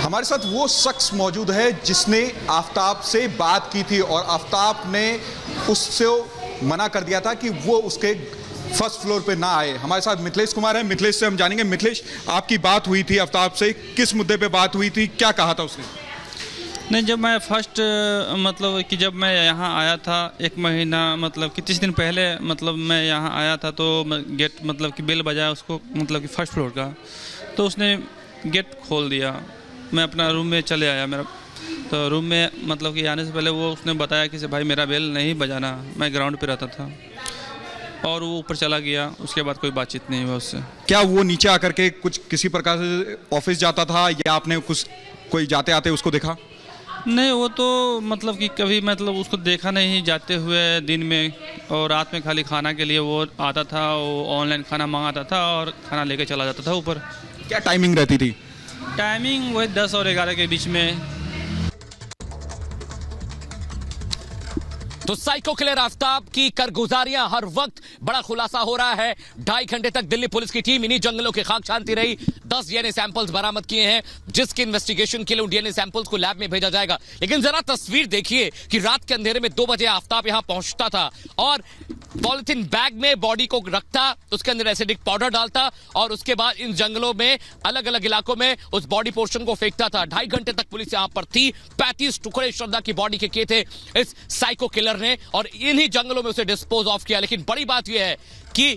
हमारे साथ वो शख्स मौजूद है जिसने आफताब से बात की थी और आफताब ने उससे मना कर दिया था कि वो उसके फर्स्ट फ्लोर पे ना आए। हमारे साथ मिथिलेश कुमार है, मिथिलेश से हम जानेंगे। मिथिलेश, आपकी बात हुई थी आफताब से, किस मुद्दे पे बात हुई थी, क्या कहा था उसने? नहीं, जब मैं फर्स्ट मतलब कि जब मैं यहाँ आया था 1 महीना मतलब कि 30 दिन पहले मतलब मैं यहाँ आया था तो गेट मतलब कि बेल बजाया उसको मतलब कि फर्स्ट फ्लोर का, तो उसने गेट खोल दिया। मैं अपना रूम में चले आया, मेरा तो रूम में मतलब कि आने से पहले वो उसने बताया कि भाई मेरा बेल नहीं बजाना, मैं ग्राउंड पे रहता था, और वो ऊपर चला गया। उसके बाद कोई बातचीत नहीं हुआ उससे। क्या वो नीचे आकर के कुछ किसी प्रकार से ऑफिस जाता था या आपने कुछ कोई जाते आते उसको देखा? नहीं, वो तो मतलब कि कभी मतलब उसको देखा नहीं जाते हुए दिन में, और रात में खाली खाना के लिए वो आता था, वो ऑनलाइन खाना मंगाता था और खाना लेके चला जाता था ऊपर। क्या टाइमिंग रहती थी? टाइमिंग वही 10 और 11 के बीच में। तो साइको किलर आफताब की कारगुजारियां हर वक्त बड़ा खुलासा हो रहा है। 2.5 घंटे तक दिल्ली पुलिस की टीम इन्हीं जंगलों की खाक छानती रही। 10 डीएनए सैंपल्स बरामद किए हैं, जिसके इन्वेस्टिगेशन के लिए उन डीएनए सैंपल्स को लैब में भेजा जाएगा। लेकिन जरा तस्वीर देखिए कि रात के अंधेरे में 2 बजे आफताब यहां पहुंचता था और पॉलिथीन बैग में बॉडी को रखता, उसके अंदर एसिडिक पाउडर डालता और उसके बाद इन जंगलों में अलग अलग इलाकों में उस बॉडी पोर्शन को फेंकता था। 2.5 घंटे तक पुलिस यहां पर थी। 35 टुकड़े श्रद्धा की बॉडी के किए थे इस साइको किलर ने और इन्हीं जंगलों में उसे डिस्पोज ऑफ किया। लेकिन बड़ी बात यह है कि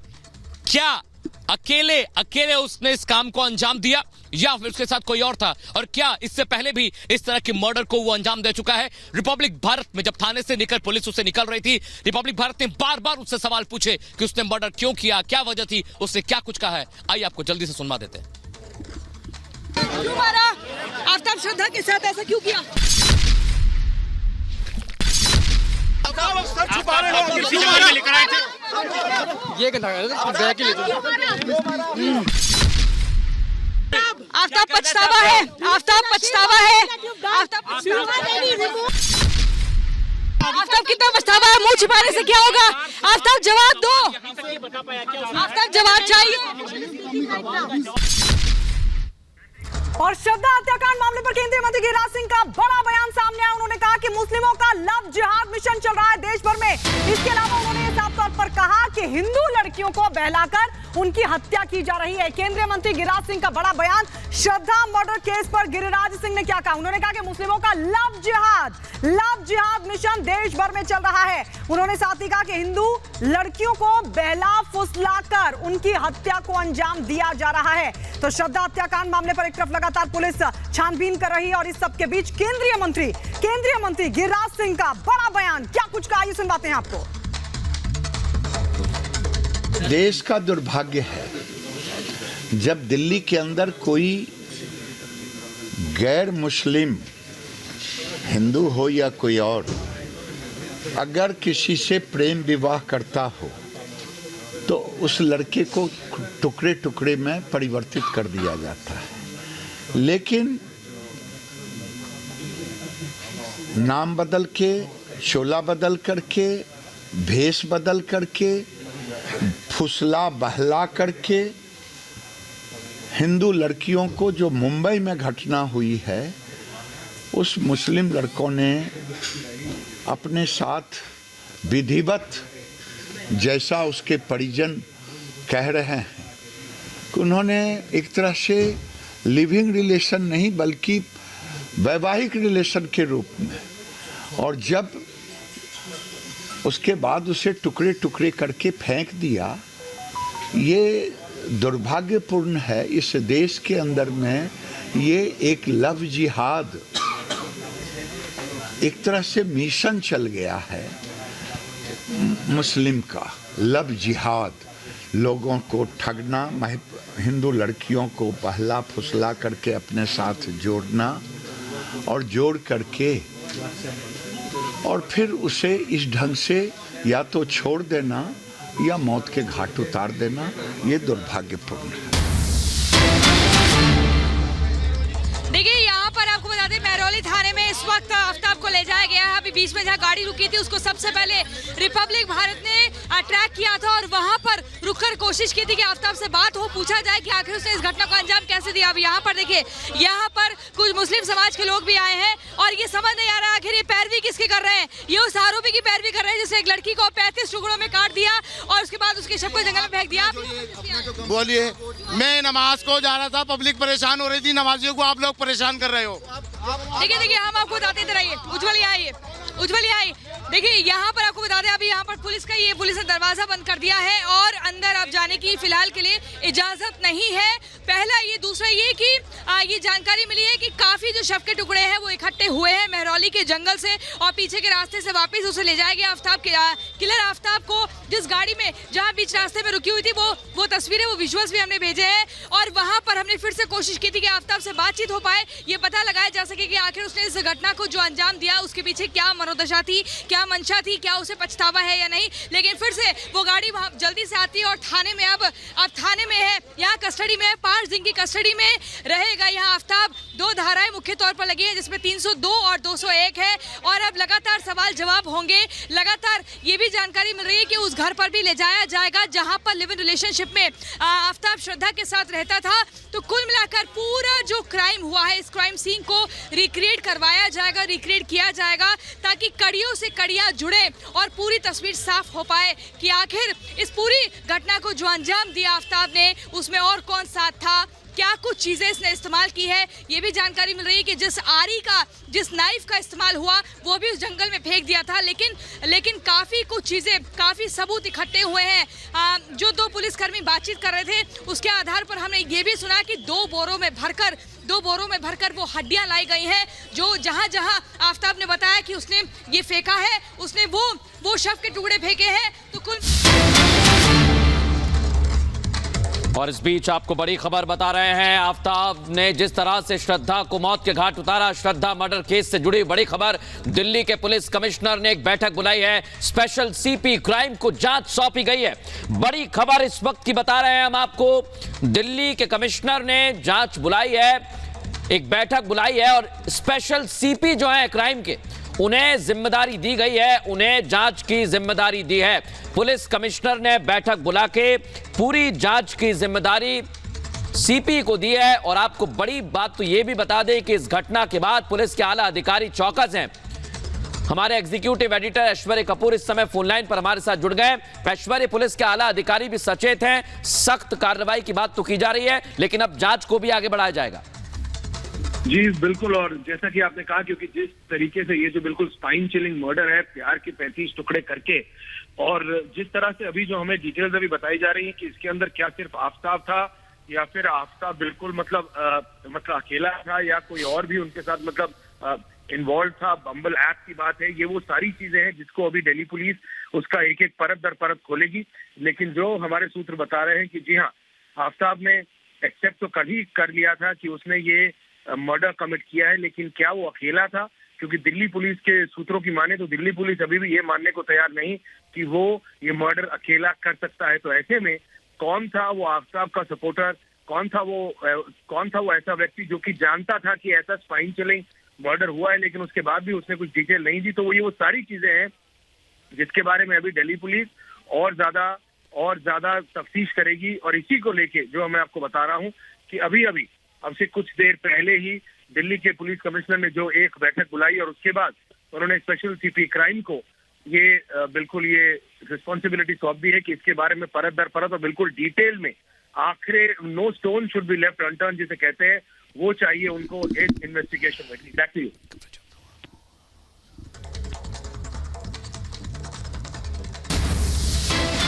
क्या अकेले उसने इस काम को अंजाम दिया या फिर उसके साथ कोई और था, और क्या इससे पहले भी इस तरह के मर्डर को वो अंजाम दे चुका है? रिपब्लिक भारत में जब थाने से पुलिस उससे निकल रही थी, रिपब्लिक भारत ने बार बार उससे सवाल पूछे कि उसने मर्डर क्यों किया, क्या वजह थी, उसने क्या कुछ कहा है। आइए आपको जल्दी से सुनवा देते हैं। क्यों मारा? आफताब श्रद्धा के साथ ऐसा क्यों किया? छुपा रहे हो, लेकर आए थे। ये बैग ही आफताब पछतावा है, आफताब पछतावा है, आफताब कितना पछतावा है? मुंह छिपाने से क्या होगा? आफताब जवाब दो, आफताब जवाब चाहिए। और श्रद्धा हत्याकांड मामले पर केंद्रीय मंत्री गिरिराज सिंह का बड़ा बयान सामने आया। उन्होंने कहा कि मुस्लिमों का लव जिहाद मिशन चल रहा है देश भर में। इसके अलावा उन्होंने साफ तौर पर कहा कि हिंदू लड़कियों को बहलाकर उनकी हत्या की जा रही है। केंद्रीय मंत्री गिरिराज सिंह का बड़ा बयान। श्रद्धा मर्डर केस पर गिरिराज सिंह ने क्या कहा? उन्होंने कहा कि मुस्लिमों का लव जिहाद मिशन देश भर में चल रहा है। उन्होंने साथ ही कहा कि हिंदू लड़कियों को बहला फुसलाकर उनकी हत्या को अंजाम दिया जा रहा है। तो श्रद्धा हत्याकांड मामले पर एक तरफ लगातार पुलिस छानबीन कर रही है और इस सब के बीच केंद्रीय मंत्री गिरिराज सिंह का बड़ा बयान। क्या कुछ कहा, ये सुनवाते हैं आपको। देश का दुर्भाग्य है जब दिल्ली के अंदर कोई गैर मुस्लिम, हिंदू हो या कोई और, अगर किसी से प्रेम विवाह करता हो तो उस लड़के को टुकड़े टुकड़े में परिवर्तित कर दिया जाता है। लेकिन नाम बदल के, शोला बदल करके, भेष बदल करके, फुसला बहला करके हिंदू लड़कियों को, जो मुंबई में घटना हुई है, उस मुस्लिम लड़कों ने अपने साथ विधिवत, जैसा उसके परिजन कह रहे हैं कि उन्होंने एक तरह से लिविंग रिलेशन नहीं बल्कि वैवाहिक रिलेशन के रूप में, और जब उसके बाद उसे टुकड़े टुकड़े करके फेंक दिया। ये दुर्भाग्यपूर्ण है। इस देश के अंदर में ये एक लव जिहाद, एक तरह से मिशन चल गया है मुस्लिम का। लव जिहाद, लोगों को ठगना, हिंदू लड़कियों को बहला फुसला करके अपने साथ जोड़ना और जोड़ करके और फिर उसे इस ढंग से या तो छोड़ देना या मौत के घाट उतार देना, ये दुर्भाग्यपूर्ण है। देखिए, यहाँ पर आपको बता दें, महरौली थाने में इस वक्त आफ्ताब को ले जाया गया है। अभी बीच में जहाँ गाड़ी रुकी थी उसको सबसे पहले रिपब्लिक भारत ने ट्रैक किया था और वहां पर रुककर कोशिश की थी कि आफ्ताब से बात हो, पूछा जाए कि आखिर उसने इस घटना को अंजाम कैसे दिया। अब यहाँ पर देखिए, यहाँ पर कुछ मुस्लिम समाज के लोग भी आए हैं और ये समझ नहीं आ रहा आखिर ये पैरवी किसकी कर रहे हैं। ये उस आरोपी की पैरवी कर रहे हैं जिसने एक लड़की को 35 टुकड़ों में काट दिया और उसके बाद उसके शव को जंगल में फेंक दिया। बोलिए, मैं नमाज को जा रहा था, पब्लिक परेशान हो रही थी, नमाजियों को आप लोग परेशान कर रहे हो। देखिए हम आपको बताते इधर आइए, उज्जवल आइए। देखिए यहाँ पर आपको बता दें, अभी यहाँ पर पुलिस ने दरवाजा बंद कर दिया है और अंदर आप जाने की फिलहाल के लिए इजाजत नहीं है। पहला ये, दूसरा ये कि ये जानकारी मिली है कि काफी जो शव के टुकड़े हैं वो इकट्ठे हुए हैं मेहरौली के जंगल से और पीछे के रास्ते से वापस उसे ले जाया गया। किलर आफ्ताब को जिस गाड़ी में जहाँ बीच रास्ते में रुकी हुई थी वो तस्वीरें, वो विजुअल्स भी हमने भेजे हैं और वहां पर हमने फिर से कोशिश की थी कि आफ्ताब से बातचीत हो पाए, ये पता लगाया जा सके कि आखिर उसने इस घटना को जो अंजाम दिया उसके पीछे क्या मनोदशा थी, क्या मंशा थी, क्या उसे पछतावा है या नहीं। लेकिन फिर से वो गाड़ी वहां जल्दी से आती है और थाने में अब थाने में है, यहाँ कस्टडी में है, 5 दिन की कस्टडी में रहेगा यहाँ आफ्ताब। 2 धाराएं मुख्य तौर पर लगी हैं जिसमें 302 और 201 है और अब लगातार सवाल जवाब होंगे। लगातार ये भी जानकारी मिल रही है कि उस घर पर भी ले जाया जाएगा जहां पर लिव इन रिलेशनशिप में आफ्ताब श्रद्धा के साथ रहता था। तो कुल मिलाकर पूरा जो क्राइम हुआ है, इस क्राइम सीन को रिक्रिएट करवाया जाएगा, रिक्रिएट किया जाएगा ताकि कड़ियों से कड़ियां जुड़े और पूरी तस्वीर साफ हो पाए कि आखिर इस पूरी घटना को जो अंजाम दिया आफ्ताब ने उसमें और कौन साथ था, क्या कुछ चीजें इसने इस्तेमाल की है। ये भी जानकारी मिल रही है कि जिस नाइफ का इस्तेमाल हुआ वो भी उस जंगल में फेंक दिया था। लेकिन काफी कुछ चीजें, काफी सबूत इकट्ठे हुए हैं। जो 2 पुलिसकर्मी बातचीत कर रहे थे उसके आधार पर हमने ये भी सुना कि 2 बोरों में भरकर वो हड्डियां लाई गई हैं जो जहां आफ्ताब ने बताया कि उसने ये फेंका है, उसने वो शव के टुकड़े फेंके हैं। तो कुल और इस बीच आपको बड़ी खबर बता रहे हैं, आफ्ताब ने जिस तरह से श्रद्धा को मौत के घाट उतारा, श्रद्धा मर्डर केस से जुड़ी बड़ी खबर। दिल्ली के पुलिस कमिश्नर ने एक बैठक बुलाई है, स्पेशल सीपी क्राइम को जांच सौंपी गई है। बड़ी खबर इस वक्त की बता रहे हैं हम आपको, दिल्ली के कमिश्नर ने जांच बुलाई है, एक बैठक बुलाई है और स्पेशल सीपी जो है क्राइम के, उन्हें जिम्मेदारी दी गई है, उन्हें जांच की जिम्मेदारी दी है। पुलिस कमिश्नर ने बैठक बुला के पूरी जांच की जिम्मेदारी सीपी को दी है। और आपको बड़ी बात तो यह भी बता दें कि इस घटना के बाद पुलिस के आला अधिकारी चौकस हैं। हमारे एग्जीक्यूटिव एडिटर ऐश्वर्य कपूर इस समय फोन लाइन पर हमारे साथ जुड़ गए। ऐश्वर्य, पुलिस के आला अधिकारी भी सचेत हैं, सख्त कार्रवाई की बात तो की जा रही है, लेकिन अब जांच को भी आगे बढ़ाया जाएगा। जी बिल्कुल, और जैसा कि आपने कहा, क्योंकि जिस तरीके से ये जो बिल्कुल स्पाइन चिलिंग मर्डर है, प्यार के 35 टुकड़े करके, और जिस तरह से अभी जो हमें डिटेल्स अभी बताई जा रही है कि इसके अंदर क्या सिर्फ आफ्ताब था या फिर आफ्ताब बिल्कुल मतलब अकेला था या कोई और भी उनके साथ इन्वॉल्व था, बम्बल ऐप की बात है, ये वो सारी चीजें हैं जिसको अभी दिल्ली पुलिस उसका एक एक परत दर परत खोलेगी। लेकिन जो हमारे सूत्र बता रहे हैं कि जी हाँ, आफ्ताब ने एक्सेप्ट तो कभी कर लिया था कि उसने ये मर्डर कमिट किया है, लेकिन क्या वो अकेला था? क्योंकि दिल्ली पुलिस के सूत्रों की माने तो दिल्ली पुलिस अभी भी ये मानने को तैयार नहीं कि वो ये मर्डर अकेला कर सकता है। तो ऐसे में कौन था वो आफ्ताब का सपोर्टर, कौन था वो ऐसा व्यक्ति जो कि जानता था कि ऐसा स्पाइन चिलिंग मर्डर हुआ है, लेकिन उसके बाद भी उसने कुछ डिटेल नहीं दी। तो वो सारी चीजें हैं जिसके बारे में अभी दिल्ली पुलिस और ज्यादा तफ्तीश करेगी। और इसी को लेके जो मैं आपको बता रहा हूँ कि अब से कुछ देर पहले ही दिल्ली के पुलिस कमिश्नर ने जो एक बैठक बुलाई और उसके बाद उन्होंने स्पेशल सीपी क्राइम को बिल्कुल ये रिस्पॉन्सिबिलिटी सौंप दी है कि इसके बारे में परत दर परत और बिल्कुल डिटेल में आखिर no stone should be left unturned जिसे कहते हैं, वो चाहिए उनको एक इन्वेस्टिगेशन में। एग्जैक्टली।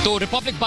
तो रिपब्लिक